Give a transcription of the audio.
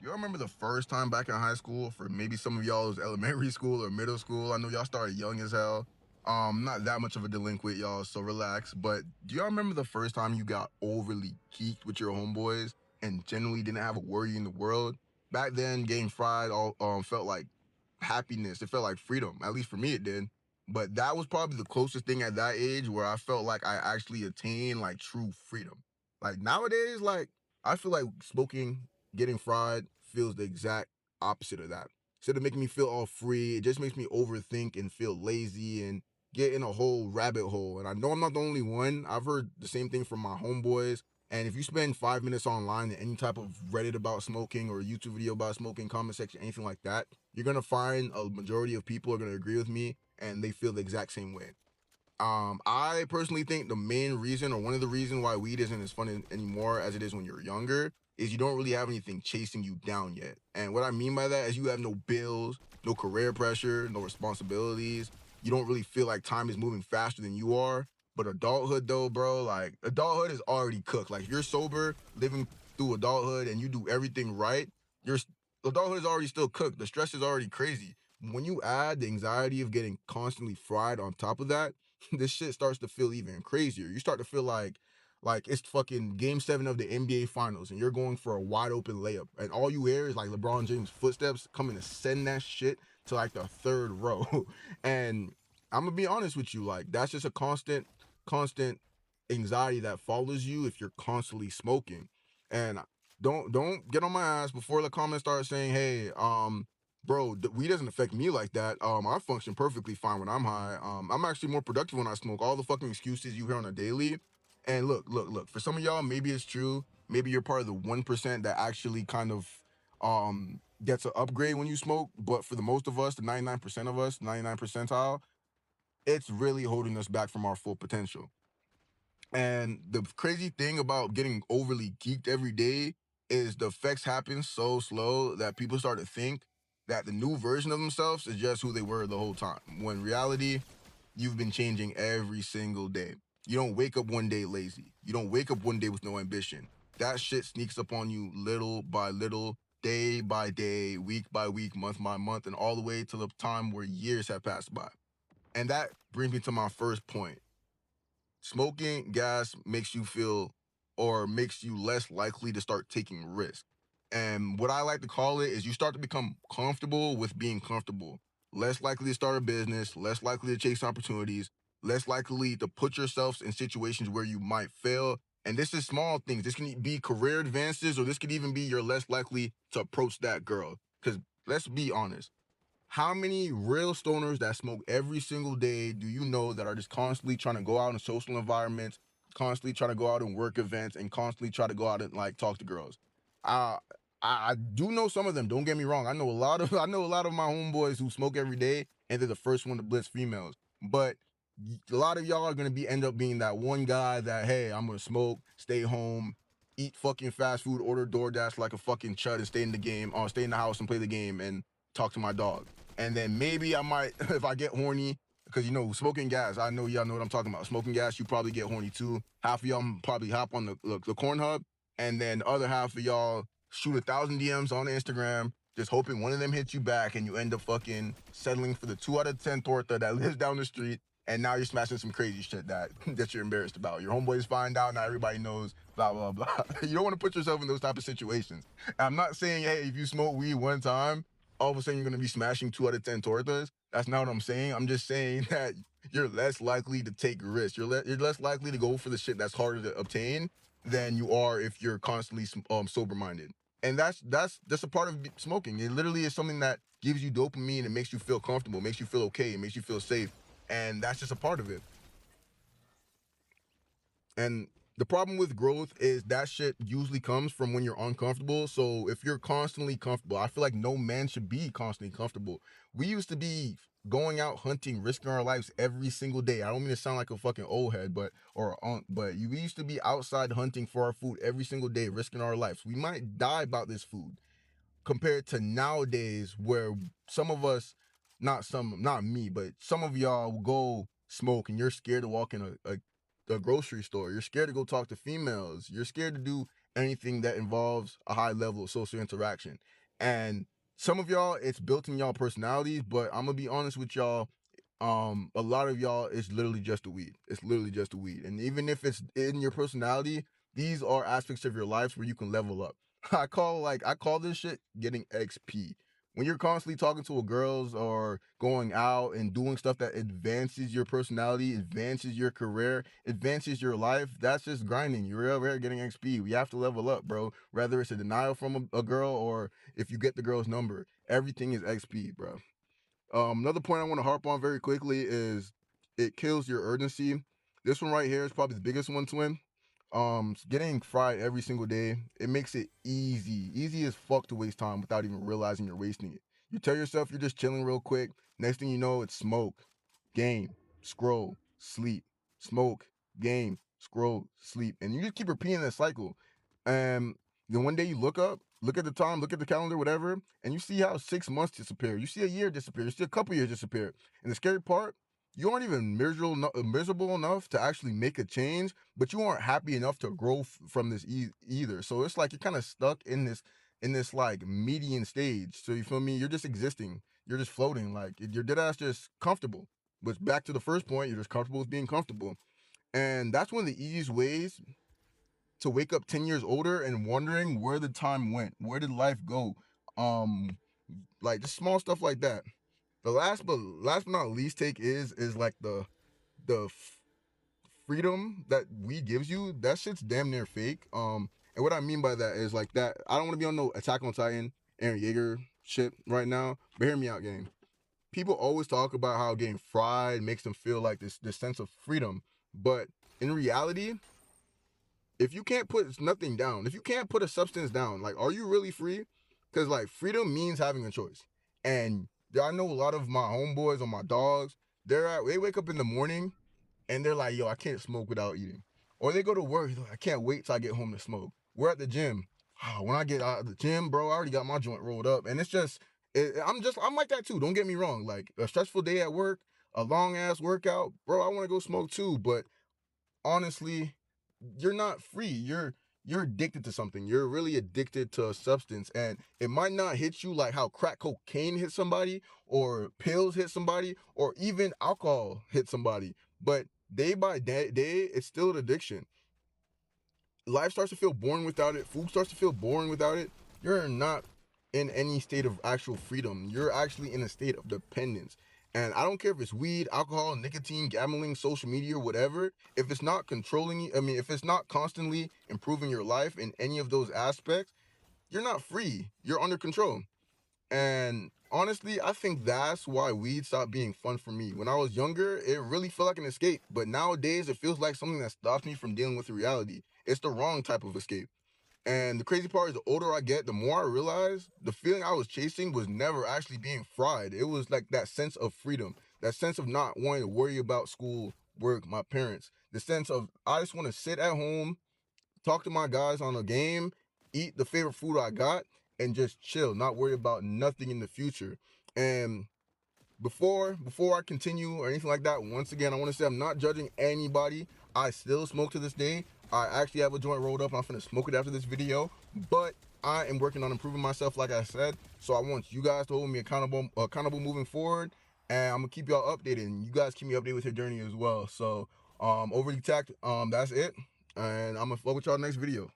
y'all remember the first time back in high school? For maybe some of y'all it was elementary school or middle school. I know y'all started young as hell. Not that much of a delinquent, y'all, so relax. But do y'all remember the first time you got overly geeked with your homeboys and generally didn't have a worry in the world? Back then, getting fried all felt like happiness. It felt like freedom. At least for me, it did. But that was probably the closest thing at that age where I felt like I actually attained like true freedom. Like nowadays, like I feel like smoking, getting fried feels the exact opposite of that. Instead of making me feel all free, it just makes me overthink and feel lazy and get in a whole rabbit hole. And I know I'm not the only one. I've heard the same thing from my homeboys. And if you spend 5 minutes online in any type of Reddit about smoking or YouTube video about smoking, comment section, anything like that, you're going to find a majority of people are going to agree with me and they feel the exact same way. I personally think the main reason or one of the reasons why weed isn't as fun anymore as it is when you're younger is you don't really have anything chasing you down yet. And what I mean by that is you have no bills, no career pressure, no responsibilities. You don't really feel like time is moving faster than you are. But adulthood though, bro, like adulthood is already cooked. Like if you're sober, living through adulthood and you do everything right, your adulthood is already still cooked. The stress is already crazy. When you add the anxiety of getting constantly fried on top of that, this shit starts to feel even crazier. You start to feel like it's fucking game 7 of the NBA finals and you're going for a wide open layup. And all you hear is like LeBron James footsteps coming to send that shit to like the third row. And I'm gonna be honest with you, like that's just a constant anxiety that follows you if you're constantly smoking. And don't get on my ass before the comments start saying, hey, bro, weed doesn't affect me like that. I function perfectly fine when I'm high. I'm actually more productive when I smoke. All the fucking excuses you hear on a daily. And look. For some of y'all, maybe it's true. Maybe you're part of the 1% that actually kind of gets an upgrade when you smoke. But for the most of us, the 99% of us, 99 percentile, it's really holding us back from our full potential. And the crazy thing about getting overly geeked every day is the effects happen so slow that people start to think that the new version of themselves is just who they were the whole time. When in reality, you've been changing every single day. You don't wake up one day lazy. You don't wake up one day with no ambition. That shit sneaks up on you little by little, day by day, week by week, month by month, and all the way to the time where years have passed by. And that brings me to my first point. Smoking gas makes you feel or makes you less likely to start taking risks. And what I like to call it is you start to become comfortable with being comfortable. Less likely to start a business, less likely to chase opportunities, less likely to put yourselves in situations where you might fail. And this is small things. This can be career advances, or this could even be you're less likely to approach that girl. Because let's be honest, how many real stoners that smoke every single day do you know that are just constantly trying to go out in social environments, constantly trying to go out and work events, and constantly try to go out and like talk to girls? Uh, I do know some of them. Don't get me wrong. I know a lot of my homeboys who smoke every day, and they're the first one to blitz females. But a lot of y'all are gonna end up being that one guy that, hey, I'm gonna smoke, stay home, eat fucking fast food, order DoorDash like a fucking chud, and stay in the game, or stay in the house and play the game and talk to my dog. And then maybe I might, if I get horny, because you know, smoking gas, I know y'all know what I'm talking about. Smoking gas, you probably get horny too. Half of y'all probably hop on the corn hub, and then the other half of y'all shoot 1,000 DMs on Instagram, just hoping one of them hits you back, and you end up fucking settling for the 2 out of 10 torta that lives down the street. And now you're smashing some crazy shit that you're embarrassed about. Your homeboys find out, now everybody knows, blah, blah, blah. You don't want to put yourself in those type of situations. And I'm not saying, hey, if you smoke weed one time, all of a sudden you're going to be smashing 2 out of 10 tortas. That's not what I'm saying. I'm just saying that you're less likely to take risks. You're less likely to go for the shit that's harder to obtain than you are if you're constantly sober-minded. And that's a part of smoking. It literally is something that gives you dopamine and makes you feel comfortable, makes you feel okay, makes you feel safe. And that's just a part of it. And the problem with growth is that shit usually comes from when you're uncomfortable. So if you're constantly comfortable, I feel like no man should be constantly comfortable. We used to be going out hunting, risking our lives every single day. I don't mean to sound like a fucking old head, but we used to be outside hunting for our food every single day, risking our lives. We might die about this food compared to nowadays where some of us, not me, but some of y'all will go smoke and you're scared to walk in a grocery store. You're scared to go talk to females. You're scared to do anything that involves a high level of social interaction. And some of y'all, it's built in y'all personalities, but I'm gonna be honest with y'all. A lot of y'all, it's literally just a weed. It's literally just a weed. And even if it's in your personality, these are aspects of your lives where you can level up. I call this shit getting XP. When you're constantly talking to a girls or going out and doing stuff that advances your personality, advances your career, advances your life, that's just grinding. You're over here getting XP. We have to level up, bro. Whether it's a denial from a girl or if you get the girl's number, everything is XP, bro. Another point I want to harp on very quickly is it kills your urgency. This one right here is probably the biggest one, twin. Getting fried every single day, it makes it easy as fuck to waste time without even realizing you're wasting it. You tell yourself you're just chilling real quick. Next thing you know, it's smoke, game, scroll, sleep, smoke, game, scroll, sleep, and you just keep repeating that cycle. And then one day you look at the time, look at the calendar, whatever, and you see how 6 months disappear. You see a year disappear. You see a couple years disappear. And the scary part, you aren't even miserable enough to actually make a change, but you aren't happy enough to grow from this either. So it's like you're kind of stuck in this like median stage. So you feel me? You're just existing. You're just floating. Like you're dead ass just comfortable. But back to the first point, you're just comfortable with being comfortable. And that's one of the easiest ways to wake up 10 years older and wondering where the time went. Where did life go? Um, like just small stuff like that. The last but not least take is like the freedom that weed gives you. That shit's damn near fake. And what I mean by that is like that. I don't want to be on no Attack on Titan, Aaron Yeager shit right now. But hear me out, gang. People always talk about how getting fried makes them feel like this sense of freedom, but in reality, if you can't put nothing down, if you can't put a substance down, like, are you really free? Because like freedom means having a choice. And I know a lot of my homeboys or my dogs, they wake up in the morning and they're like, yo, I can't smoke without eating. Or they go to work, they're like, I can't wait till I get home to smoke. We're at the gym. When I get out of the gym, bro, I already got my joint rolled up. And it's just, I'm like that too. Don't get me wrong. Like a stressful day at work, a long ass workout, bro, I want to go smoke too. But honestly, you're not free. You're addicted to something. You're really addicted to a substance, and it might not hit you like how crack cocaine hit somebody, or pills hit somebody, or even alcohol hit somebody. But day by day, it's still an addiction. Life starts to feel boring without it. Food starts to feel boring without it. You're not in any state of actual freedom. You're actually in a state of dependence. And I don't care if it's weed, alcohol, nicotine, gambling, social media, whatever. If it's not controlling you, if it's not constantly improving your life in any of those aspects, you're not free. You're under control. And honestly, I think that's why weed stopped being fun for me. When I was younger, it really felt like an escape. But nowadays, it feels like something that stops me from dealing with the reality. It's the wrong type of escape. And the crazy part is the older I get, the more I realize the feeling I was chasing was never actually being fried. It was like that sense of freedom, that sense of not wanting to worry about school, work, my parents, the sense of I just want to sit at home, talk to my guys on a game, eat the favorite food I got, and just chill, not worry about nothing in the future. And before I continue or anything like that, once again, I want to say I'm not judging anybody. I still smoke to this day. I actually have a joint rolled up and I'm finna smoke it after this video. But I am working on improving myself, like I said. So I want you guys to hold me accountable moving forward. And I'm gonna keep y'all updated. And you guys keep me updated with your journey as well. So overly tacked, that's it. And I'm gonna fuck with y'all next video.